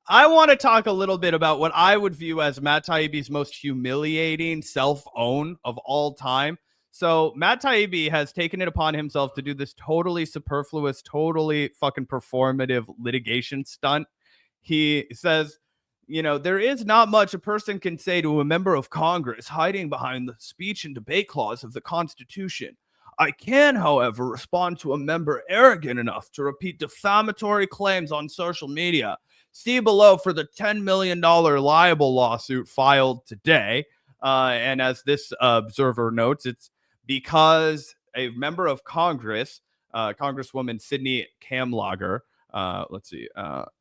I want to talk a little bit about what I would view as Matt Taibbi's most humiliating self-own of all time. So Matt Taibbi has taken it upon himself to do this totally superfluous, totally fucking performative litigation stunt. He says, there is not much a person can say to a member of Congress hiding behind the speech and debate clause of the Constitution. I can, however, respond to a member arrogant enough to repeat defamatory claims on social media. See below for the $10 million libel lawsuit filed today. And as this observer notes, it's because a member of Congress, Congresswoman Sydney Kamlager,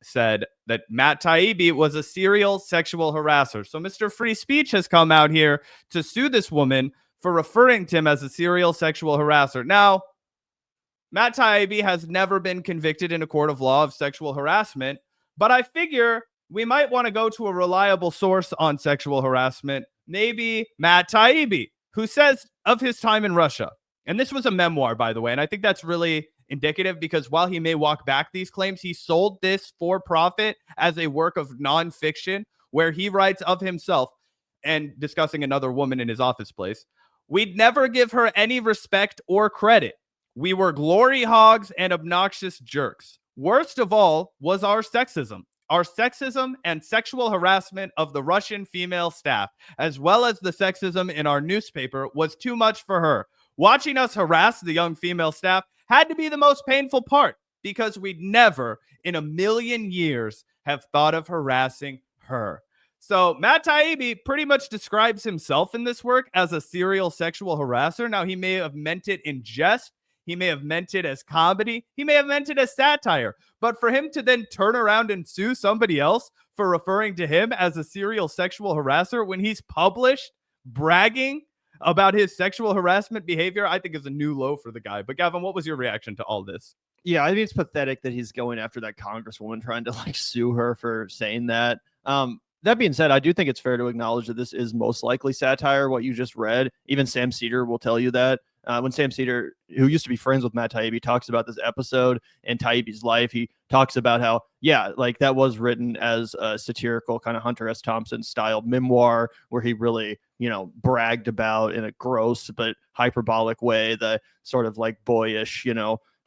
said that Matt Taibbi was a serial sexual harasser. So Mr. Free Speech has come out here to sue this woman for referring to him as a serial sexual harasser. Now, Matt Taibbi has never been convicted in a court of law of sexual harassment, but I figure we might want to go to a reliable source on sexual harassment, maybe Matt Taibbi, who says of his time in Russia. And this was a memoir, by the way, and I think that's really indicative because while he may walk back these claims, he sold this for profit as a work of nonfiction where he writes of himself and discussing another woman in his office place. We'd never give her any respect or credit. We were glory hogs and obnoxious jerks. Worst of all was our sexism. Our sexism and sexual harassment of the Russian female staff, as well as the sexism in our newspaper, was too much for her. Watching us harass the young female staff had to be the most painful part because we'd never in a million years have thought of harassing her. So Matt Taibbi pretty much describes himself in this work as a serial sexual harasser. Now, he may have meant it in jest. He may have meant it as comedy. He may have meant it as satire. But for him to then turn around and sue somebody else for referring to him as a serial sexual harasser when he's published bragging about his sexual harassment behavior, I think is a new low for the guy. But Gavin, what was your reaction to all this? Yeah, I think it's pathetic that he's going after that congresswoman trying to sue her for saying that. That being said, I do think it's fair to acknowledge that this is most likely satire, what you just read. Even Sam Cedar will tell you that. When Sam Cedar, who used to be friends with Matt Taibbi, talks about this episode and Taibbi's life, he talks about how, that was written as a satirical kind of Hunter S. Thompson style memoir where he really, bragged about in a gross but hyperbolic way the sort of boyish,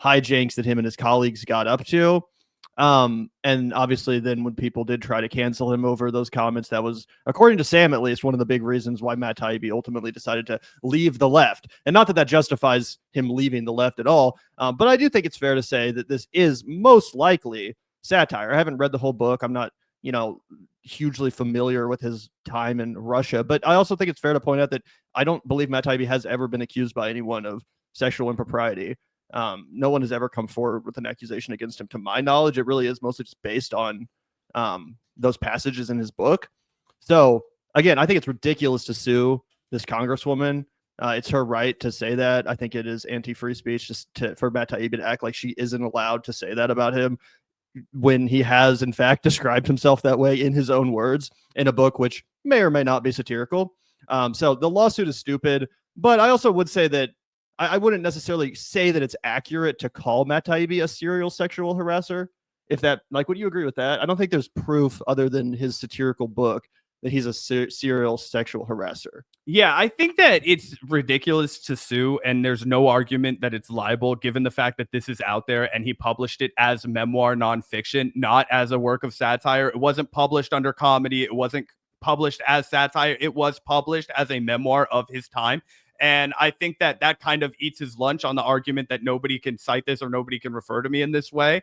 hijinks that him and his colleagues got up to. And obviously then when people did try to cancel him over those comments, that was, according to Sam, at least one of the big reasons why Matt Taibbi ultimately decided to leave the left. And not that that justifies him leaving the left at all. But I do think it's fair to say that this is most likely satire. I haven't read the whole book. I'm not, hugely familiar with his time in Russia, but I also think it's fair to point out that I don't believe Matt Taibbi has ever been accused by anyone of sexual impropriety. No one has ever come forward with an accusation against him. To my knowledge, it really is mostly just based on those passages in his book. So again, I think it's ridiculous to sue this congresswoman. It's her right to say that. I think it is anti-free speech for Matt Taibbi to act like she isn't allowed to say that about him when he has, in fact, described himself that way in his own words in a book which may or may not be satirical. So the lawsuit is stupid, but I also would say that I wouldn't necessarily say that it's accurate to call Matt Taibbi a serial sexual harasser. If that, would you agree with that? I don't think there's proof other than his satirical book that he's a serial sexual harasser. Yeah, I think that it's ridiculous to sue, and there's no argument that it's libel given the fact that this is out there and he published it as memoir nonfiction, not as a work of satire. It wasn't published under comedy. It wasn't published as satire. It was published as a memoir of his time. And I think that that kind of eats his lunch on the argument that nobody can cite this or nobody can refer to me in this way,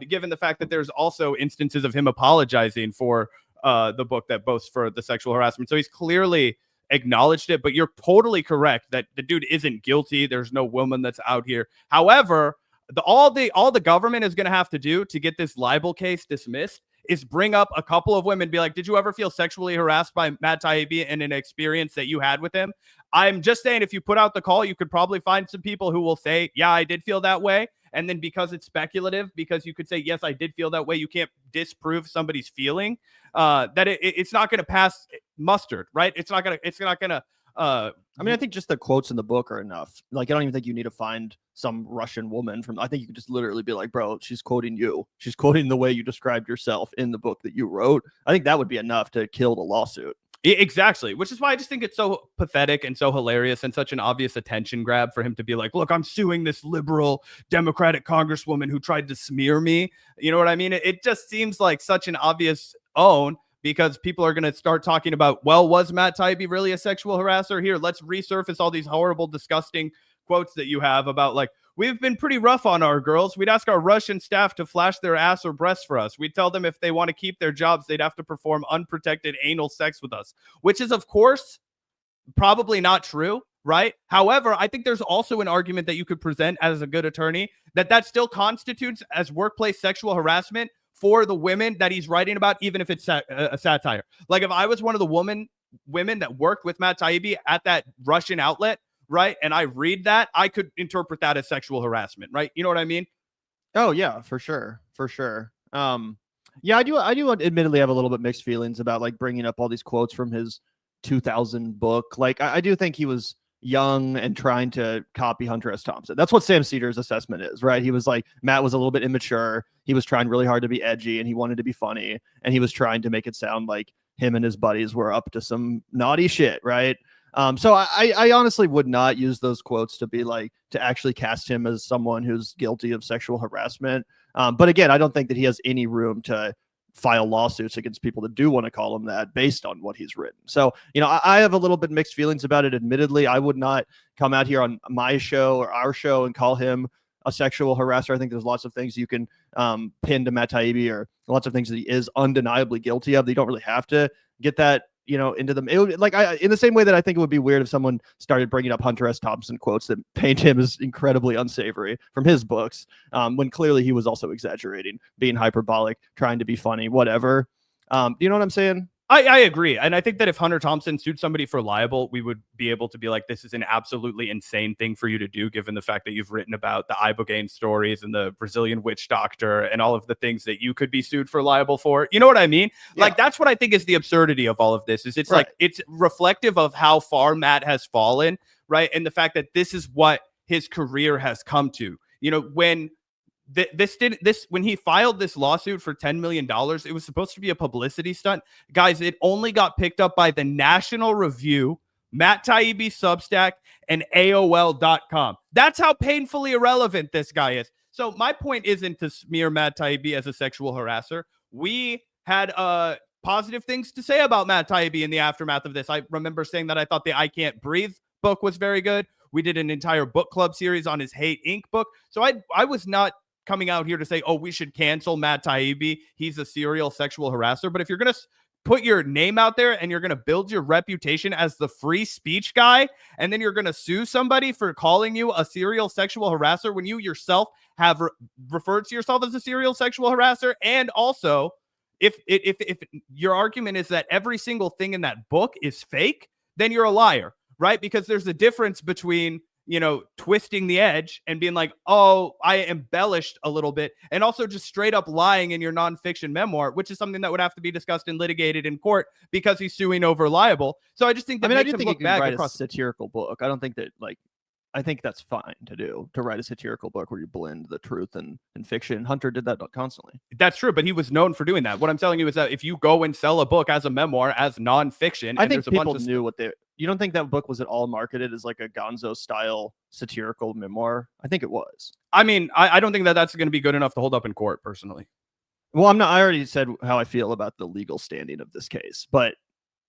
given the fact that there's also instances of him apologizing for the book that boasts for the sexual harassment. So he's clearly acknowledged it, but you're totally correct that the dude isn't guilty. There's no woman that's out here. However, all the government is going to have to do to get this libel case dismissed is bring up a couple of women, be like, did you ever feel sexually harassed by Matt Taibbi in an experience that you had with him? I'm just saying, if you put out the call, you could probably find some people who will say, yeah, I did feel that way. And then because it's speculative, because you could say, yes, I did feel that way, you can't disprove somebody's feeling, that it's not going to pass mustard, right? It's not going to I mean, I think just the quotes in the book are enough. Like, I don't even think you need to find some Russian woman from. I think you could just literally be like, bro, she's quoting you. She's quoting the way you described yourself in the book that you wrote. I think that would be enough to kill the lawsuit. Exactly, which is why I just think it's so pathetic and so hilarious and such an obvious attention grab for him to be like, look, I'm suing this liberal Democratic congresswoman who tried to smear me. You know what I mean? It just seems like such an obvious own, because people are going to start talking about, well, was Matt Taibbi really a sexual harasser? Here, let's resurface all these horrible, disgusting quotes that you have about, like, we've been pretty rough on our girls. We'd ask our Russian staff to flash their ass or breasts for us. We'd tell them if they want to keep their jobs, they'd have to perform unprotected anal sex with us, which is, of course, probably not true, right? However, I think there's also an argument that you could present as a good attorney that still constitutes as workplace sexual harassment for the women that he's writing about, even if it's a satire. Like, if I was one of the women that worked with Matt Taibbi at that Russian outlet, right, and I read that, I could interpret that as sexual harassment, right? You know what I mean? Oh yeah, for sure, for sure. Yeah, I do admittedly have a little bit mixed feelings about like bringing up all these quotes from his 2000 book. Like, I do think he was young and trying to copy Hunter S. Thompson. That's what Sam Cedar's assessment is, right? He was like, Matt was a little bit immature. He was trying really hard to be edgy and he wanted to be funny. And he was trying to make it sound like him and his buddies were up to some naughty shit, right? So I honestly would not use those quotes to be like, to actually cast him as someone who's guilty of sexual harassment. But again, I don't think that he has any room to file lawsuits against people that do want to call him that based on what he's written. So, you know, I have a little bit mixed feelings about it. Admittedly, I would not come out here on my show or our show and call him a sexual harasser. I think there's lots of things you can pin to Matt Taibbi, or lots of things that he is undeniably guilty of. They don't really have to get that, you know, into them. It would, like, in the same way that I think it would be weird if someone started bringing up Hunter S. Thompson quotes that paint him as incredibly unsavory from his books, when clearly he was also exaggerating, being hyperbolic, trying to be funny, whatever. Do you know what I'm saying? I agree. And I think that if Hunter Thompson sued somebody for libel, we would be able to be like, this is an absolutely insane thing for you to do, given the fact that you've written about the Ibogaine stories and the Brazilian witch doctor and all of the things that you could be sued for libel for. You know what I mean? Yeah. Like, that's what I think is the absurdity of all of this, is it's right. Like, it's reflective of how far Matt has fallen, right? And the fact that this is what his career has come to. You know, when when he filed this lawsuit for $10 million, it was supposed to be a publicity stunt. Guys, it only got picked up by the National Review, Matt Taibbi Substack, and AOL.com. That's how painfully irrelevant this guy is. So my point isn't to smear Matt Taibbi as a sexual harasser. We had positive things to say about Matt Taibbi in the aftermath of this. I remember saying that I thought the I Can't Breathe book was very good. We did an entire book club series on his Hate Inc. book. So I was not coming out here to say, oh, we should cancel Matt Taibbi, he's a serial sexual harasser. But if you're going to put your name out there and you're going to build your reputation as the free speech guy, and then you're going to sue somebody for calling you a serial sexual harasser when you yourself have referred to yourself as a serial sexual harasser, and also if your argument is that every single thing in that book is fake, then you're a liar, right? Because there's a difference between, you know, twisting the edge and being like, oh, I embellished a little bit, and also just straight up lying in your nonfiction memoir, which is something that would have to be discussed and litigated in court because he's suing over libel. So I just think that I do think you can write a satirical book. I don't think that, like, I think that's fine to do, to write a satirical book where you blend the truth and fiction. Hunter did that constantly. That's true, but he was known for doing that. What I'm telling you is that if you go and sell a book as a memoir, as nonfiction, I think people knew what they. You don't think that book was at all marketed as like a Gonzo style satirical memoir? I think it was. I mean, I don't think that that's going to be good enough to hold up in court, personally. Well, I'm not. I already said how I feel about the legal standing of this case, but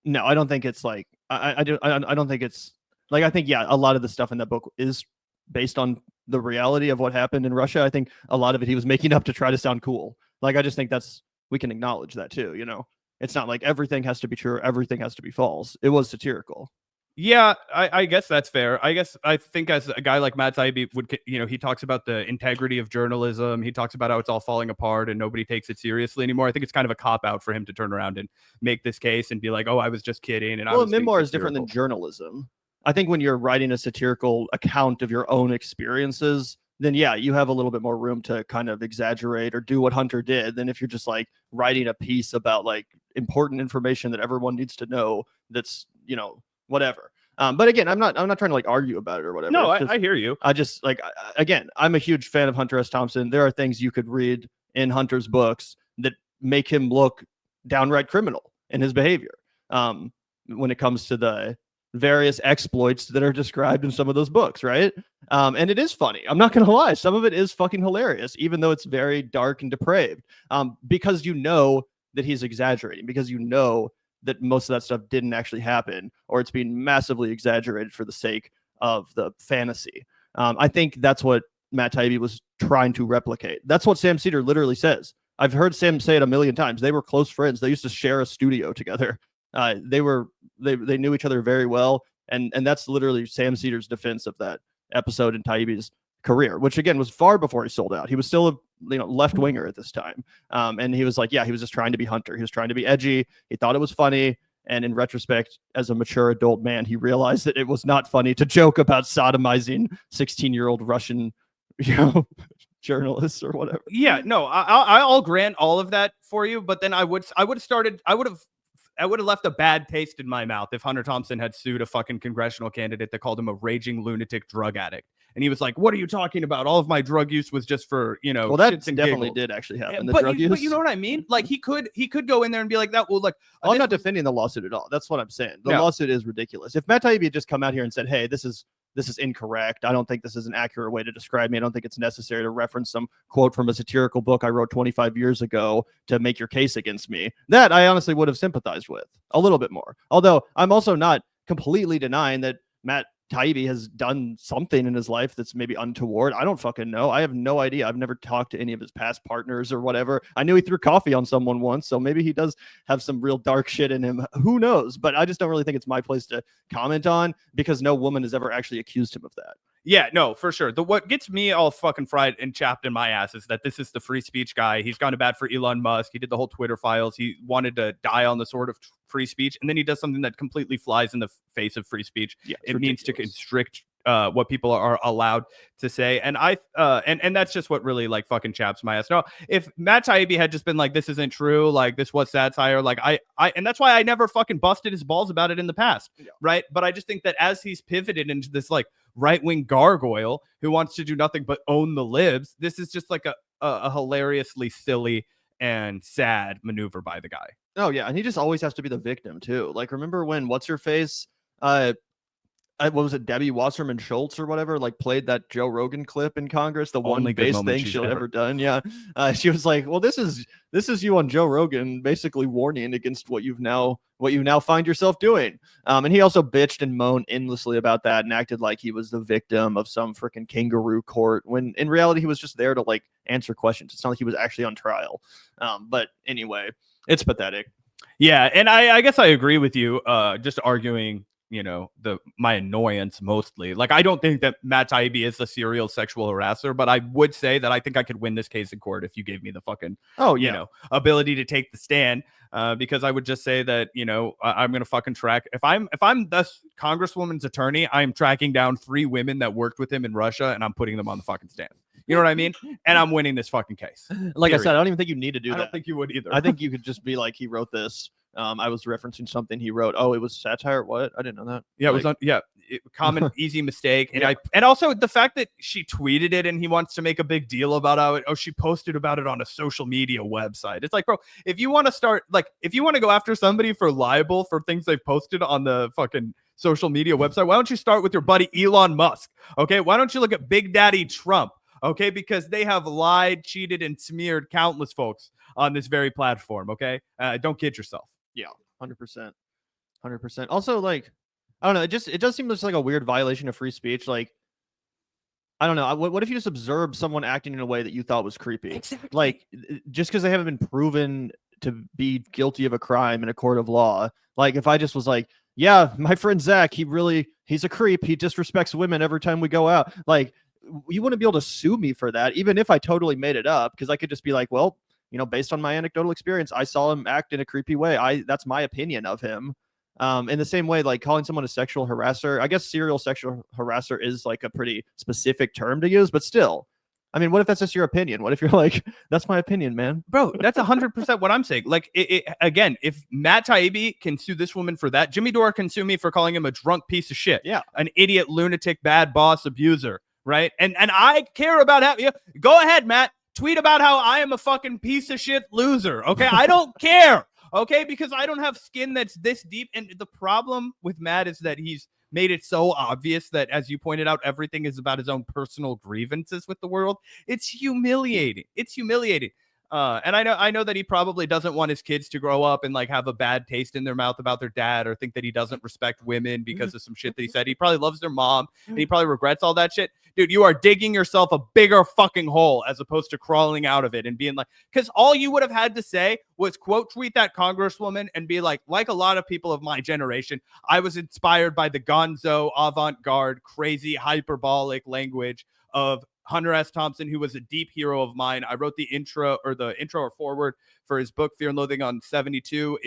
no, I don't think it's like. I don't think it's. Like, I think, yeah, a lot of the stuff in that book is based on the reality of what happened in Russia. I think a lot of it he was making up to try to sound cool. Like, I just think we can acknowledge that too, you know? It's not like everything has to be true, everything has to be false. It was satirical. Yeah, I guess that's fair. I think as a guy like Matt Taibbi would, you know, he talks about the integrity of journalism. He talks about how it's all falling apart and nobody takes it seriously anymore. I think it's kind of a cop out for him to turn around and make this case and be like, oh, I was just kidding. And well, a memoir is different than journalism. I think when you're writing a satirical account of your own experiences, then yeah, you have a little bit more room to kind of exaggerate or do what Hunter did than if you're just like writing a piece about like important information that everyone needs to know. That's, you know, whatever. But again, I'm not trying to like argue about it or whatever. No, It's just, I hear you. I just like again, I'm a huge fan of Hunter S. Thompson. There are things you could read in Hunter's books that make him look downright criminal in his behavior. When it comes to the various exploits that are described in some of those books, right? And it is funny. I'm not gonna lie, some of it is fucking hilarious, even though it's very dark and depraved. Because you know that he's exaggerating, because you know that most of that stuff didn't actually happen, or it's being massively exaggerated for the sake of the fantasy. I think that's what Matt Taibbi was trying to replicate. That's what Sam Seder literally says. I've heard Sam say it a million times. They were close friends. They used to share a studio together. They knew each other very well, and that's literally Sam Seder's defense of that episode in Taibbi's career, which again was far before he sold out. He was still a left winger at this time, and he was like, yeah, he was just trying to be Hunter. He was trying to be edgy. He thought it was funny, and in retrospect, as a mature adult man, he realized that it was not funny to joke about sodomizing 16-year-old Russian, journalists or whatever. Yeah, no, I'll grant all of that for you, but then I would have left a bad taste in my mouth if Hunter Thompson had sued a fucking congressional candidate that called him a raging lunatic drug addict. And he was like, what are you talking about? All of my drug use was just for, well, that shits and definitely giggles. did actually happen. But you know what I mean? Like he could go in there and be like that. Well, like, I'm not defending the lawsuit at all. That's what I'm saying. The lawsuit is ridiculous. If Matt Taibbi had just come out here and said, hey, this is incorrect. I don't think this is an accurate way to describe me. I don't think it's necessary to reference some quote from a satirical book I wrote 25 years ago to make your case against me. That I honestly would have sympathized with a little bit more. Although I'm also not completely denying that Matt Taibbi has done something in his life that's maybe untoward. I don't fucking know. I have no idea. I've never talked to any of his past partners or whatever. I knew he threw coffee on someone once, so maybe he does have some real dark shit in him. Who knows? But I just don't really think it's my place to comment on, because no woman has ever actually accused him of that. Yeah, no, for sure. What gets me all fucking fried and chapped in my ass is that this is the free speech guy. He's gone to bat for Elon Musk. He did the whole Twitter files. He wanted to die on the sword of free speech. And then he does something that completely flies in the face of free speech. Yeah, it means to constrict what people are allowed to say. And and that's just what really like fucking chaps my ass. No, if Matt Taibbi had just been like, this isn't true, like this was satire, like I and that's why I never fucking busted his balls about it in the past. Yeah. Right. But I just think that as he's pivoted into this like right-wing gargoyle who wants to do nothing but own the libs, this is just like a hilariously silly and sad maneuver by the guy. Oh yeah, and he just always has to be the victim too. Like, remember when what's her face, what was it, Debbie Wasserman Schultz or whatever, like played that Joe Rogan clip in Congress, the one base thing she'll ever done. Yeah, she was like, well, this is you on Joe Rogan, basically warning against what you now find yourself doing. And he also bitched and moaned endlessly about that and acted like he was the victim of some freaking kangaroo court, when in reality he was just there to like answer questions. It's not like he was actually on trial. But anyway, it's pathetic. Yeah, and I guess I agree with you. Just arguing, my annoyance mostly. Like, I don't think that Matt Taibbi is a serial sexual harasser, but I would say that I think I could win this case in court if you gave me the fucking, ability to take the stand. Because I would just say that, I'm going to fucking track. If I'm the Congresswoman's attorney, I'm tracking down 3 women that worked with him in Russia, and I'm putting them on the fucking stand. You know what I mean? And I'm winning this fucking case. Like I said, I don't even think you need to do that. I don't think you would either. I think you could just be like, he wrote this. I was referencing something he wrote. Oh, it was satire. What? I didn't know that. Yeah, like, it was common, easy mistake. And and also the fact that she tweeted it and he wants to make a big deal about how she posted about it on a social media website. It's like, bro, if you want to go after somebody for libel for things they've posted on the fucking social media website, why don't you start with your buddy Elon Musk? Okay, why don't you look at Big Daddy Trump? Okay, because they have lied, cheated, and smeared countless folks on this very platform. Okay, don't kid yourself. Yeah, 100%. Also, like, I don't know. It does seem just like a weird violation of free speech. Like, I don't know. What if you just observed someone acting in a way that you thought was creepy? Exactly. Like, just because they haven't been proven to be guilty of a crime in a court of law. Like, if I just was like, yeah, my friend Zach, he's a creep. He disrespects women every time we go out. Like, you wouldn't be able to sue me for that, even if I totally made it up, because I could just be like, well, based on my anecdotal experience, I saw him act in a creepy way. That's my opinion of him. In the same way, like calling someone a sexual harasser, I guess serial sexual harasser is like a pretty specific term to use, but still, I mean, what if that's just your opinion? What if you're like, that's my opinion, man? Bro, that's 100% what I'm saying. Like, again, if Matt Taibbi can sue this woman for that, Jimmy Dore can sue me for calling him a drunk piece of shit. Yeah. An idiot, lunatic, bad boss, abuser, right? And I care about how, go ahead, Matt, tweet about how I am a fucking piece of shit loser, okay? I don't care, okay? Because I don't have skin that's this deep. And the problem with Matt is that he's made it so obvious that, as you pointed out, everything is about his own personal grievances with the world. It's humiliating. It's humiliating. And I know that he probably doesn't want his kids to grow up and like have a bad taste in their mouth about their dad, or think that he doesn't respect women because of some shit that he said. He probably loves their mom and he probably regrets all that shit. Dude, you are digging yourself a bigger fucking hole as opposed to crawling out of it and being like, because all you would have had to say was quote tweet that congresswoman and be like a lot of people of my generation, I was inspired by the gonzo, avant-garde, crazy, hyperbolic language of Hunter S. Thompson, who was a deep hero of mine. I wrote the intro or forward for his book, Fear and Loathing on 72.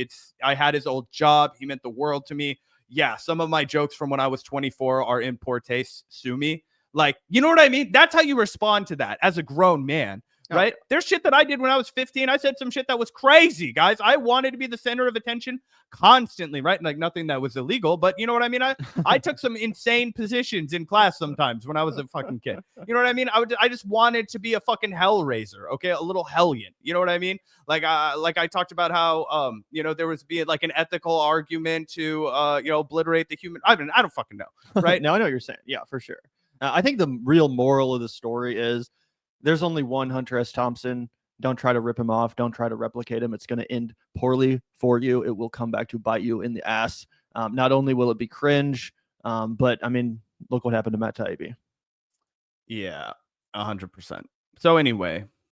I had his old job. He meant the world to me. Yeah, some of my jokes from when I was 24 are in poor taste. Sue me. Like, you know what I mean? That's how you respond to that as a grown man, right? Oh. There's shit that I did when I was 15. I said some shit that was crazy, guys. I wanted to be the center of attention constantly, right? Like nothing that was illegal, but you know what I mean? I took some insane positions in class sometimes when I was a fucking kid. You know what I mean? I just wanted to be a fucking hellraiser, okay? A little hellion. You know what I mean? Like I talked about how, there was being like an ethical argument to, obliterate the human. I don't fucking know, right? No, I know what you're saying. Yeah, for sure. I think the real moral of the story is there's only one Hunter S. Thompson. Don't try to rip him off. Don't try to replicate him. It's going to end poorly for you. It will come back to bite you in the ass. Not only will it be cringe, but I mean, look what happened to Matt Taibbi. Yeah, 100%. So anyway,